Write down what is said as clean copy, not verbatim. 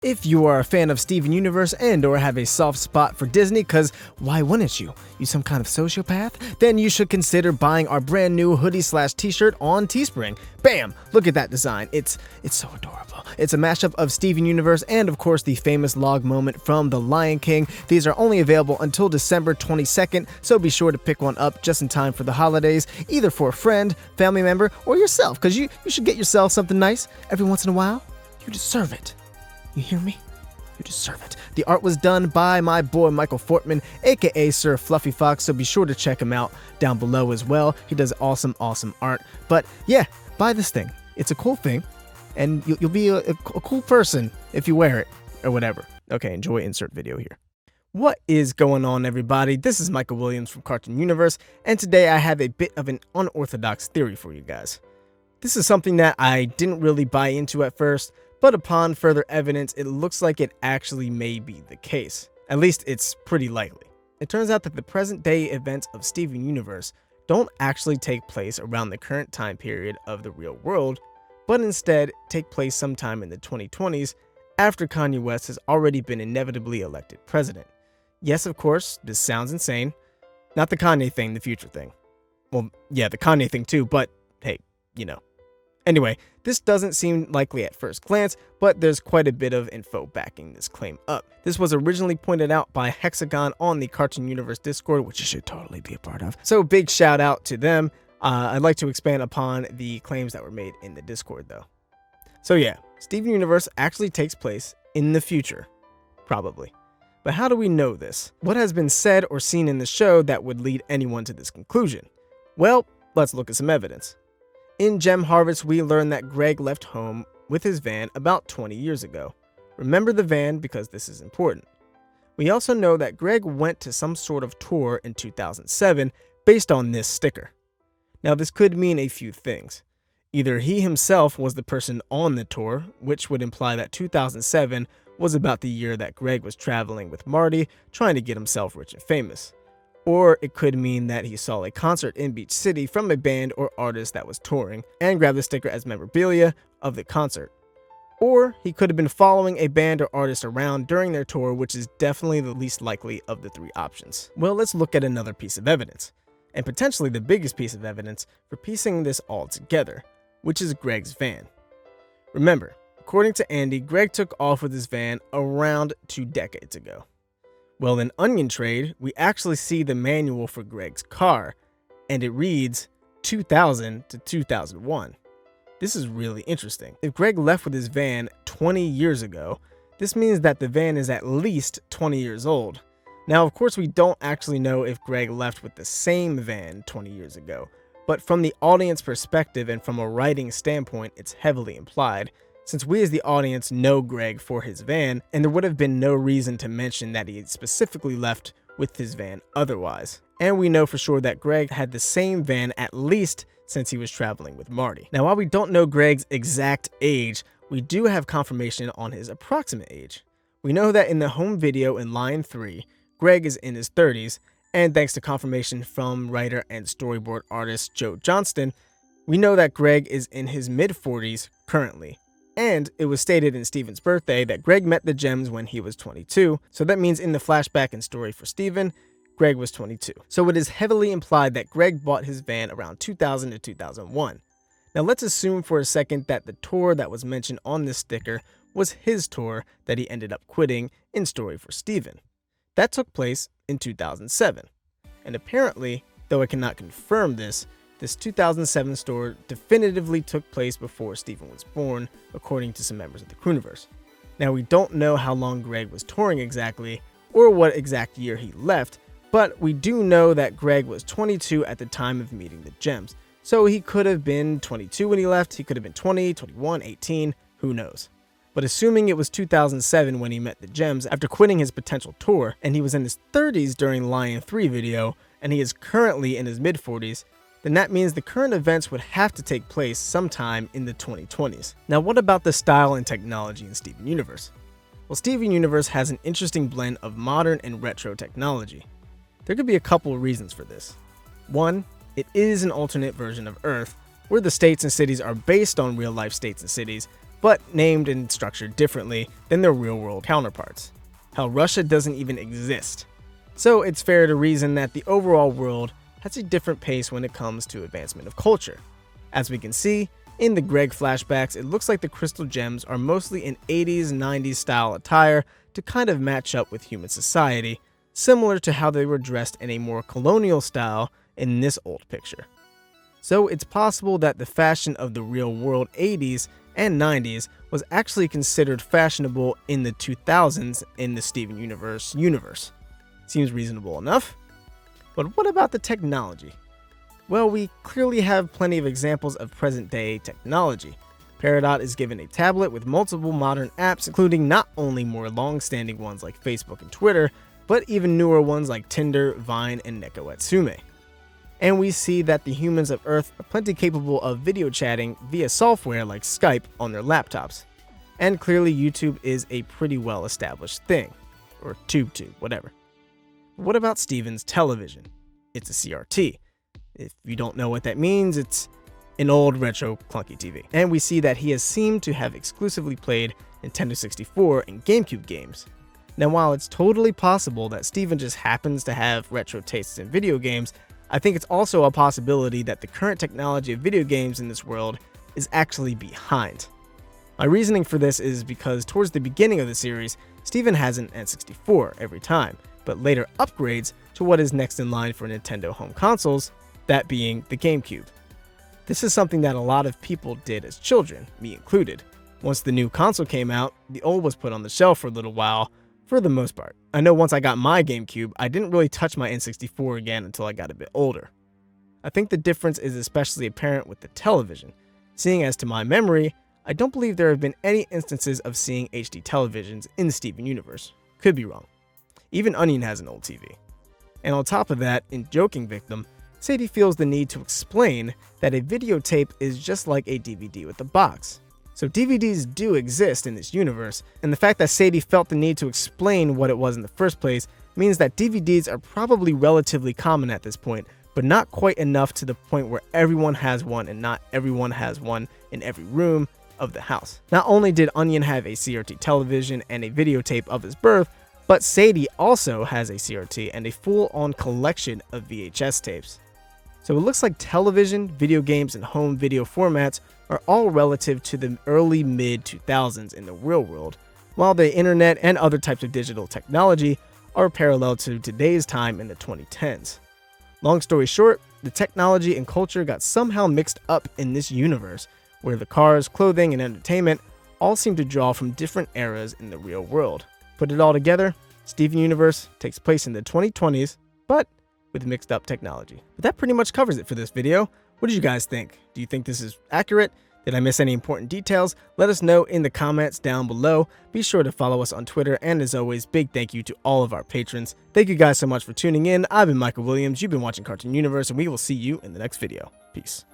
If you are a fan of Steven Universe and or have a soft spot for Disney, cause why wouldn't you? You some kind of sociopath? Then you should consider buying our brand new hoodie/t-shirt on Teespring. Bam! Look at that design. It's so adorable. It's a mashup of Steven Universe and of course the famous log moment from The Lion King. These are only available until December 22nd, so be sure to pick one up just in time for the holidays, either for a friend, family member, or yourself, cause you should get yourself something nice every once in a while. You deserve it. You hear me? You deserve it. The art was done by my boy Michael Fortman, aka Sir Fluffy Fox, so be sure to check him out down below as well. He does awesome art. But yeah, buy this thing. It's a cool thing, and you'll be a cool person if you wear it, or whatever. Okay, enjoy insert video here. What is going on, everybody? This is Michael Williams from Cartoon Universe, and today I have a bit of an unorthodox theory for you guys. This is something that I didn't really buy into at first, but upon further evidence, it looks like it actually may be the case. At least it's pretty likely. It turns out that the present-day events of Steven Universe don't actually take place around the current time period of the real world, but instead take place sometime in the 2020s after Kanye West has already been inevitably elected president. Yes, of course, this sounds insane. Not the Kanye thing, the future thing. Well, yeah, the Kanye thing too, but hey, you know. Anyway, this doesn't seem likely at first glance, but there's quite a bit of info backing this claim up. This was originally pointed out by Hexagon on the Cartoon Universe Discord, which you should totally be a part of. So big shout out to them. I'd like to expand upon the claims that were made in the Discord though. So yeah, Steven Universe actually takes place in the future, probably. But how do we know this? What has been said or seen in the show that would lead anyone to this conclusion? Well, let's look at some evidence. In Gem Harvest, we learn that Greg left home with his van about 20 years ago. Remember the van because this is important. We also know that Greg went to some sort of tour in 2007 based on this sticker. Now this could mean a few things. Either he himself was the person on the tour, which would imply that 2007 was about the year that Greg was traveling with Marty, trying to get himself rich and famous. Or it could mean that he saw a concert in Beach City from a band or artist that was touring and grabbed the sticker as memorabilia of the concert. Or he could have been following a band or artist around during their tour, which is definitely the least likely of the three options. Well, let's look at another piece of evidence, and potentially the biggest piece of evidence for piecing this all together, which is Greg's van. Remember, according to Andy, Greg took off with his van around 2 decades ago. Well, in Onion Trade, we actually see the manual for Greg's car, and it reads 2000 to 2001. This is really interesting. If Greg left with his van 20 years ago, this means that the van is at least 20 years old. Now, of course, we don't actually know if Greg left with the same van 20 years ago, but from the audience perspective and from a writing standpoint, it's heavily implied, since we as the audience know Greg for his van, and there would have been no reason to mention that he specifically left with his van otherwise. And we know for sure that Greg had the same van at least since he was traveling with Marty. Now, while we don't know Greg's exact age, we do have confirmation on his approximate age. We know that in the home video in Lion 3, Greg is in his 30s, and thanks to confirmation from writer and storyboard artist Joe Johnston, we know that Greg is in his mid-40s currently. And it was stated in Steven's birthday that Greg met the Gems when he was 22, so that means in the flashback and story for Steven, Greg was 22. So it is heavily implied that Greg bought his van around 2000 to 2001. Now let's assume for a second that the tour that was mentioned on this sticker was his tour that he ended up quitting in story for Steven. That took place in 2007. And apparently, though I cannot confirm this 2007 tour definitively took place before Steven was born, according to some members of the Crewniverse. Now, we don't know how long Greg was touring exactly, or what exact year he left, but we do know that Greg was 22 at the time of meeting the Gems, so he could have been 22 when he left, he could have been 20, 21, 18, who knows. But assuming it was 2007 when he met the Gems after quitting his potential tour, and he was in his 30s during Lion 3 video, and he is currently in his mid-40s, then that means the current events would have to take place sometime in the 2020s. Now, what about the style and technology in Steven Universe? Well, Steven Universe has an interesting blend of modern and retro technology. There could be a couple of reasons for this. One, it is an alternate version of Earth, where the states and cities are based on real-life states and cities, but named and structured differently than their real-world counterparts. Hell, Russia doesn't even exist. So it's fair to reason that the overall world has a different pace when it comes to advancement of culture. As we can see, in the Greg flashbacks, it looks like the crystal gems are mostly in 80s, 90s style attire to kind of match up with human society, similar to how they were dressed in a more colonial style in this old picture. So it's possible that the fashion of the real world 80s and 90s was actually considered fashionable in the 2000s in the Steven Universe universe. Seems reasonable enough. But what about the technology? Well, we clearly have plenty of examples of present-day technology. Peridot is given a tablet with multiple modern apps, including not only more long-standing ones like Facebook and Twitter, but even newer ones like Tinder, Vine, and Neko Atsume. And we see that the humans of Earth are plenty capable of video chatting via software like Skype on their laptops. And clearly YouTube is a pretty well-established thing. Or TubeTube, whatever. What about Steven's television? It's a CRT. If you don't know what that means, it's an old retro clunky TV. And we see that he has seemed to have exclusively played Nintendo 64 and GameCube games. Now, while it's totally possible that Steven just happens to have retro tastes in video games, I think it's also a possibility that the current technology of video games in this world is actually behind. My reasoning for this is because towards the beginning of the series, Steven has an N64 every time, but later upgrades to what is next in line for Nintendo home consoles, that being the GameCube. This is something that a lot of people did as children, me included. Once the new console came out, the old was put on the shelf for a little while, for the most part. I know once I got my GameCube, I didn't really touch my N64 again until I got a bit older. I think the difference is especially apparent with the television, seeing as to my memory, I don't believe there have been any instances of seeing HD televisions in the Steven universe. Could be wrong. Even Onion has an old TV. And on top of that, in Joking Victim, Sadie feels the need to explain that a videotape is just like a DVD with a box. So DVDs do exist in this universe, and the fact that Sadie felt the need to explain what it was in the first place means that DVDs are probably relatively common at this point, but not quite enough to the point where everyone has one and not everyone has one in every room of the house. Not only did Onion have a CRT television and a videotape of his birth, but Sadie also has a CRT and a full-on collection of VHS tapes. So it looks like television, video games, and home video formats are all relative to the early mid-2000s in the real world, while the internet and other types of digital technology are parallel to today's time in the 2010s. Long story short, the technology and culture got somehow mixed up in this universe, where the cars, clothing, and entertainment all seem to draw from different eras in the real world. Put it all together, Steven Universe takes place in the 2020s, but with mixed up technology. But that pretty much covers it for this video. What did you guys think? Do you think this is accurate? Did I miss any important details? Let us know in the comments down below. Be sure to follow us on Twitter, and as always, big thank you to all of our patrons. Thank you guys so much for tuning in. I've been Michael Williams, you've been watching Cartoon Universe, and we will see you in the next video. Peace.